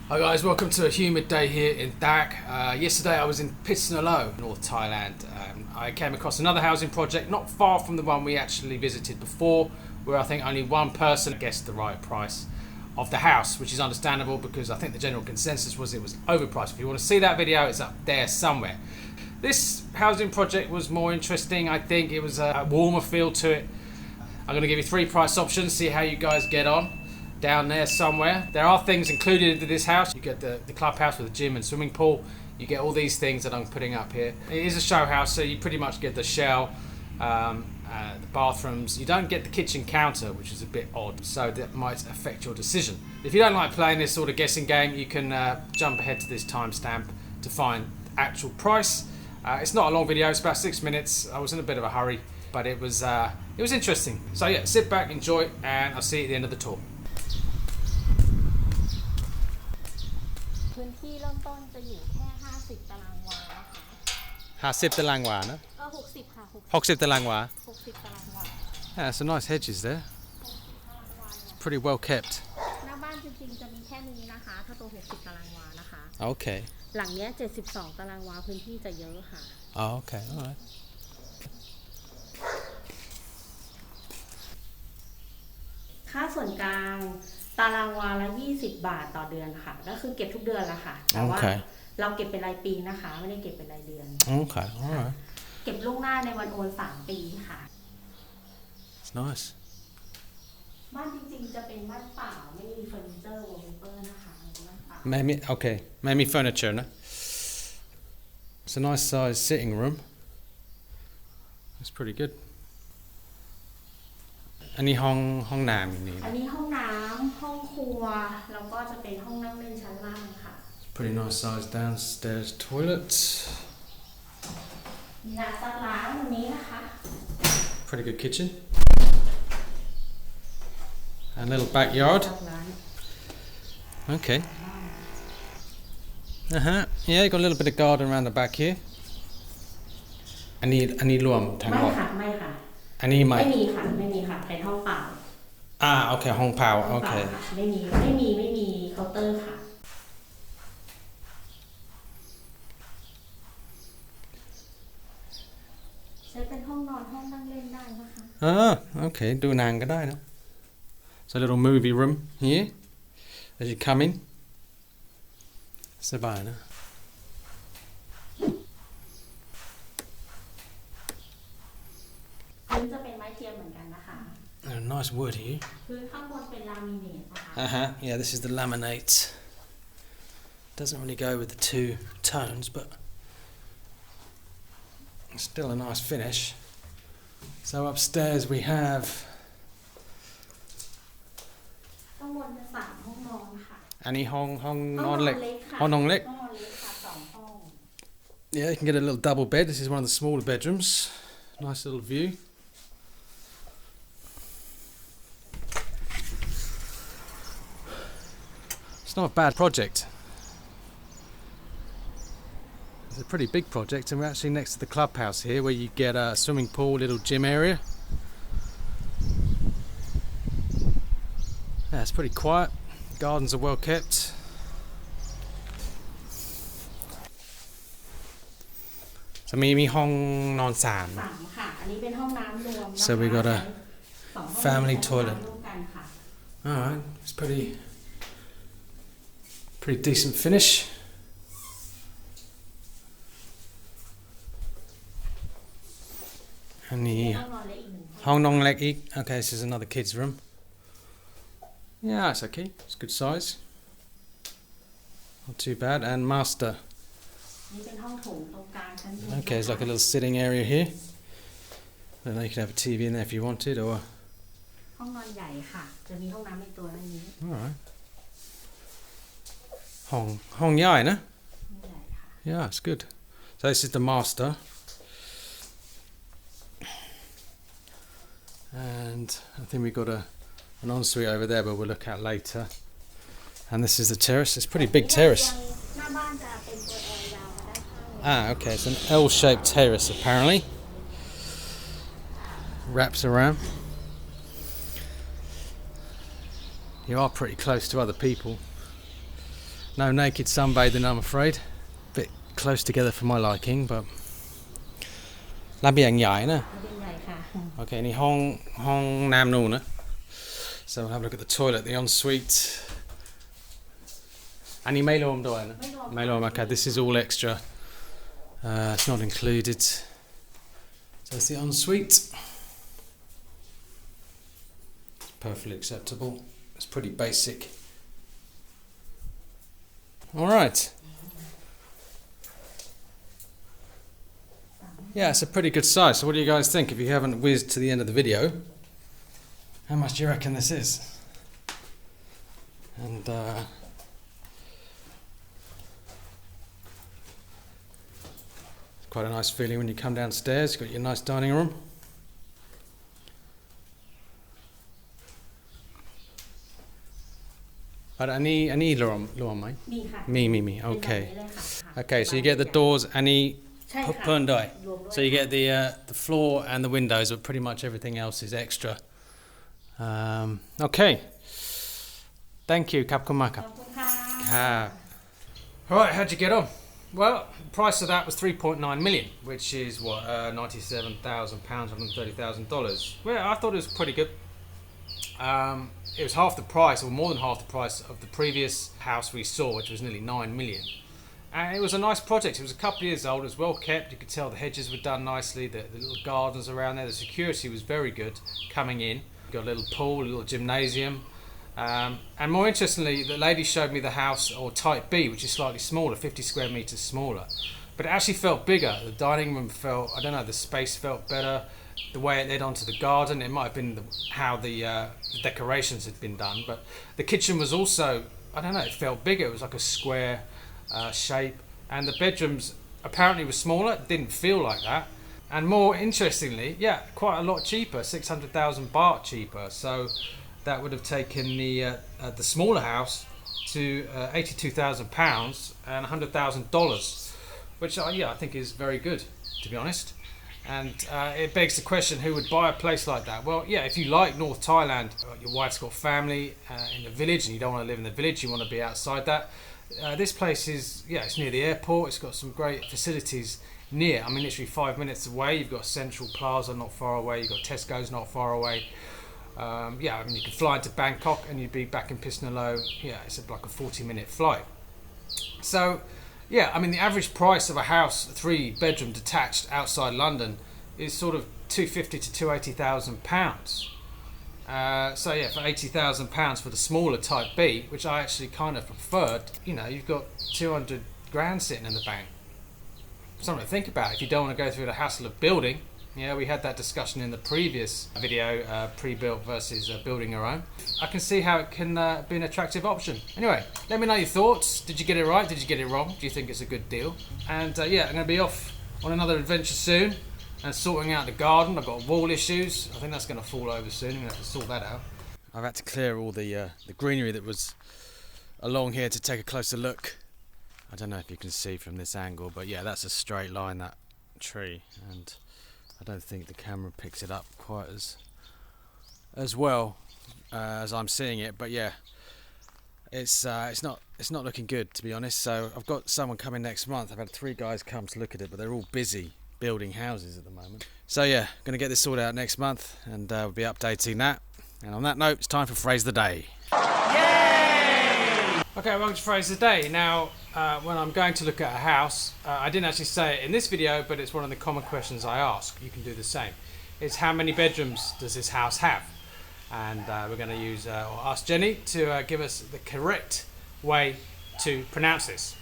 Hi guys, welcome to a humid day here in Dak. Yesterday I was in Pitsanalo, North Thailand. I came across another housing project not far from the one we actually visited before, where I think only one person guessed the right price of the house, which is understandable because I think the general consensus was it was overpriced. If you want to see that video, it's up there somewhere. This housing project was more interesting. I think it was a warmer feel to it. I'm going to give you 3 price options, see how you guys get on. Down there somewhere. There are things included into this house. You get the clubhouse with a gym and swimming pool. You get all these things that I'm putting up here. It is a show house, so you pretty much get the shell, the bathrooms. You don't get the kitchen counter, which is a bit odd, so that might affect your decision. If you don't like playing this sort of guessing game, you can jump ahead to this timestamp to find the actual price. It's not a long video, it's about 6 minutes. I was in a bit of a hurry, but it was interesting. So yeah, sit back, enjoy, and I'll see you at the end of the tour. พื้นที่เริ่มต้นจะอยู่แค่50ตารางวานะคะ50 ตารางวานะ60ค่ะ60 ตารางวา 60ตารางวา Yeah, some nice hedges there. 60ตารางวา It's pretty well kept. หน้าบ้านจริงๆจะมีแค่นี้นะคะถ้าตัว60ตารางวานะคะ Okay. หลังเนี้ย72ตารางวาพื้นที่จะเยอะค่ะ Oh, okay. All right. ค่าส่วนกลางตารางวาละ20 บาทต่อเดือนค่ะก็คือเก็บทุกเดือนละค่ะแต่ว่าเราเก็บเป็นรายปีนะคะไม่ได้เก็บเป็นรายเดือน Okay. All right. เก็บล่วงหน้าในวันโอน3 ปีค่ะ It's nice. บ้านจริงๆจะเป็นบ้านเปล่าไม่มีเฟอร์นิเจอร์วอลเปเปอร์นะคะเป็นบ้านเปล่า Maybe furniture, no? It's a nice sized sitting room. It's pretty good. อันนี้ห้องน้ำอย่างนี้ อันนี้ห้องน้ำห้องครัวแล้วก็จะเป็นห้องนั่งเล่นชั้นล่างค่ะ Pretty nice sized downstairs toilet. มีน้ำซักล้างตรงนี้นะคะ Pretty good kitchen. And little backyard. ซักล้าง Okay. Yeah, you got a little bit of garden around the back here. อันนี้รวมทั้งหมด ไม่ค่ะ อันนี้ไม่มีค่ะเป็นห้องเปล่า โอเคห้องเปล่าโอเค ไม่มีเคาน์เตอร์ค่ะใช้เป็นห้องนอนห้องนั่งเล่นได้นะคะ โอเคดูหนังก็ได้นะ So a little movie room here as you come in สบายนะพื้นจะเป็นไม้เทียมเหมือนกันนะคะ Nice wood here พื้นข้างบนเป็นลามิเนตนะคะ Yeah, this is the laminate. Doesn't really go with the 2 tones, but it's still a nice finish. So upstairs we have ข้างบนจะ3 ห้องนอนค่ะ อันนี้ห้องนอนเล็ก ค่ะ ห้องนอนเล็ก ห้องนอนเล็กค่ะ2 ห้อง Yeah, you can get a little double bed. This is one of the smaller bedrooms. Nice little view. It's not a bad project. It's a pretty big project, and we're actually next to the clubhouse here where you get a swimming pool, little gym area. Yeah, it's pretty quiet. Gardens are well kept. So มีห้องนอน3 3 ค่ะอันนี้เป็นห้องน้ำรวมนะคะ So we got a สองห้อง family น้ำ toilet. ร่วมกันค่ะ Alright, it's pretty decent finish. And the ห้องนอนเล็กอีก 1 ห้อง ห้องนอนเล็กอีก Okay, this is another kid's room. Yeah, it's okay. It's good size. Not too bad. And master. นี่เป็นห้องโถงตรงกลางชั้นบน Okay, it's like a little sitting area here. I don't know, you could have a TV in there if you wanted, or ห้องนอนใหญ่ค่ะจะมีห้องน้ำในตัวอันนี้ alright. ห้องใหญ่นะ ห้องใหญ่ค่ะ Yeah, it's good. So this is the master. And I think we've got an ensuite over there, but we'll look at later. And this is the terrace. It's a pretty big terrace. หน้าบ้านจะเป็นตัว L ยาวมาด้านข้าง Okay, it's an L-shaped terrace apparently. Wraps around. You are pretty close to other people. No naked sunbathing, I'm afraid. Bit close together for my liking, but ระเบียงใหญ่นะ ระเบียงใหญ่ค่ะ Okay, นี่ห้องน้ำนู่นนะ So we'll have a look at the toilet, the ensuite. อันนี้ไม่รวมด้วยนะ ไม่รวม Okay, this is all extra. It's not included. So it's the ensuite. It's perfectly acceptable. It's pretty basic. All right. Yeah, it's a pretty good size. So what do you guys think? If you haven't whizzed to the end of the video, how much do you reckon this is? And it's quite a nice feeling when you come downstairs. You've got your nice dining room. But any lawn, mate? มีค่ะ Me. Okay. เป็นแบบนี้เลยค่ะ Okay, so you get the doors, any ใช่ค่ะ Pundai. รวมด้วย So you get the floor and the windows, but pretty much everything else is extra. Okay. Thank you, ขอบคุณมากครับ ขอบคุณค่ะ Alright, how'd you get on? Well, the price of that was 3.9 million, which is what, £97,000, $130,000. Well, I thought it was pretty good. It was half the price, or more than half the price of the previous house we saw, which was nearly 9 million. And it was a nice project. It was a couple of years old. It was well kept. You could tell the hedges were done nicely. The little gardens around there. The security was very good coming in. Got a little pool, a little gymnasium. And more interestingly, the lady showed me the house, or type B, which is slightly smaller, 50 square meters smaller. But it actually felt bigger. The dining room felt, I don't know, the space felt better. The way it led onto the garden, it might have been how the decorations had been done. But the kitchen was also, I don't know, it felt bigger. It was like a square shape. And the bedrooms apparently were smaller. It didn't feel like that. And more interestingly, yeah, quite a lot cheaper, 600,000 baht cheaper. So that would have taken the smaller house to £82,000 and $100,000, which I think is very good, to be honest. And it begs the question, who would buy a place like that? Well, yeah, if you like North Thailand, your wife's got family in the village and you don't want to live in the village, you want to be outside that. This place is, it's near the airport. It's got some great facilities near. I mean, literally 5 minutes away. You've got Central Plaza not far away. You've got Tesco's not far away. I mean, you could fly into Bangkok and you'd be back in Pisnalo. Yeah, it's like a 40-minute flight. So, yeah, I mean, the average price of a house, 3-bedroom detached outside London, is sort of £250,000 to £280,000. So yeah, for £80,000 for the smaller type B, which I actually kind of preferred, you've got 200 grand sitting in the bank. Something to think about if you don't want to go through the hassle of building. Yeah, we had that discussion in the previous video, pre-built versus building your own. I can see how it can be an attractive option. Anyway, let me know your thoughts. Did you get it right? Did you get it wrong? Do you think it's a good deal? And yeah, I'm going to be off on another adventure soon and sorting out the garden. I've got wall issues. I think that's going to fall over soon. I'm going to have to sort that out. I've had to clear all the greenery that was along here to take a closer look. I don't know if you can see from this angle, but yeah, that's a straight line, that tree, and I don't think the camera picks it up quite as well as I'm seeing it. But yeah, it's not looking good, to be honest. So I've got someone coming next month. I've had 3 guys come to look at it, but they're all busy building houses at the moment. So yeah, going to get this sorted out next month, and we'll be updating that. And on that note, it's time for Phrase of the Day. Yay! Okay, welcome to Phrase of the Day. Now, when I'm going to look at a house, I didn't actually say it in this video, but it's one of the common questions I ask. You can do the same. It's how many bedrooms does this house have? And we're going to use or ask Jenny to give us the correct way to pronounce this.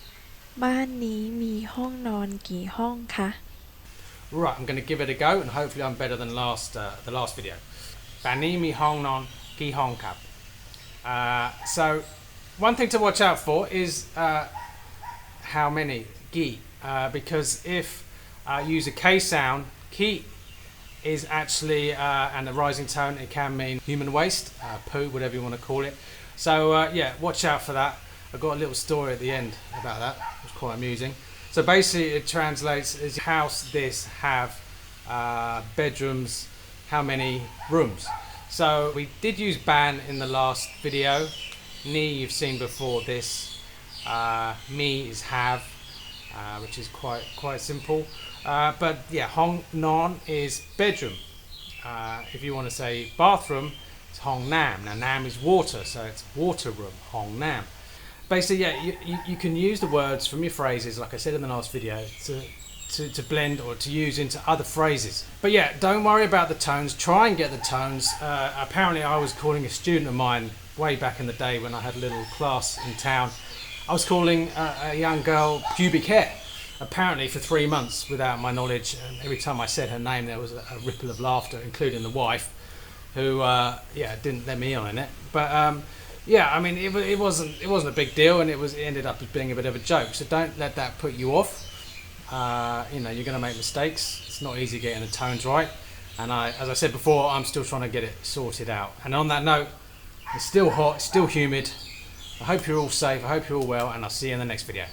บ้านนี้มีห้องนอนกี่ห้องคะ Right, I'm going to give it a go, and hopefully I'm better than the last video. Bani mi hong non ki hong kap. So one thing to watch out for is how many gi, because if you use a K sound, ki is actually and a rising tone. It can mean human waste, poo, whatever you want to call it. So yeah, watch out for that. I've got a little story at the end about that. It was quite amusing. So basically it translates as house this have bedrooms, how many rooms. So we did use ban in the last video. Ni you've seen before this. Me is have, which is quite simple. But yeah, Hong Non is bedroom. If you want to say bathroom, it's Hong Nam. Now Nam is water, so it's water room, Hong Nam. Basically, yeah, you can use the words from your phrases, like I said in the last video, to blend or to use into other phrases. But yeah, don't worry about the tones. Try and get the tones. Apparently, I was calling a student of mine way back in the day when I had a little class in town. I was calling a young girl pubic hair. Apparently for 3 months without my knowledge, and every time I said her name there was a ripple of laughter, including the wife, who didn't let me on in it. But yeah, I mean it wasn't a big deal, and it ended up being a bit of a joke. So don't let that put you off. You're going to make mistakes. It's not easy getting the tones right, and as I said before, I'm still trying to get it sorted out. And on that note, it's still hot, it's still humid. I hope you're all safe, I hope you're all well, and I'll see you in the next video.